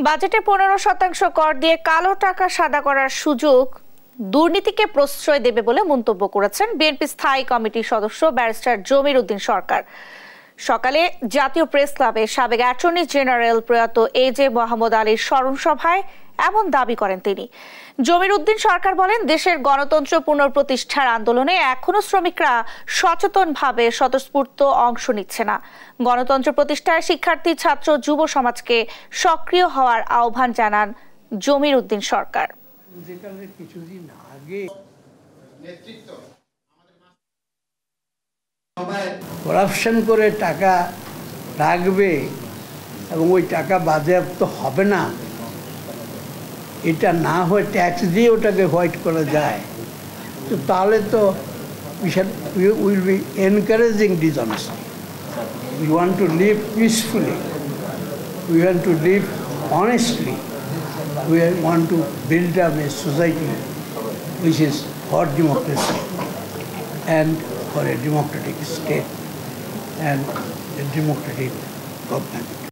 বাজেটে 15% কর দিয়ে কালো টাকা সাদা করার সুযোগ দুর্নীতিকে প্রশ্রয় দেবে বলে মন্তব্য করেছেন বিএনপি স্থায়ী কমিটির সদস্য ব্যারিস্টার জমির উদ্দিন সরকার। সকালে জাতীয় প্রেস ক্লাবে সাবেক অ্যাটর্নি জেনারেল প্রয়াত এজে মোহাম্মদ আলীর স্মরণ সভায় এমন দাবি করেন তিনি। জমির উদ্দিন সরকার বলেন, দেশের গণতন্ত্র পুনঃপ্রতিষ্ঠার আন্দোলনে এখনো শ্রমিকরা সচেতনভাবে স্বতঃস্ফূর্ত অংশ নিচ্ছে না। গণতন্ত্র প্রতিষ্ঠায় শিক্ষার্থী, ছাত্র, যুব সমাজকে সক্রিয় হওয়ার আহ্বান জানান জমির উদ্দিন সরকার। করাপশন করে টাকা রাখবে এবং ওই টাকা বাজেয়াপ্ত হবে না, এটা না হয় ট্যাক্স দিয়ে ওটাকে হোয়াইট করা যায়, তো তাহলে তো will be encouraging dishonesty. We want to live peacefully, we want to live honestly, we want to build up a society which is for democracy and for a democratic state and a democratic government.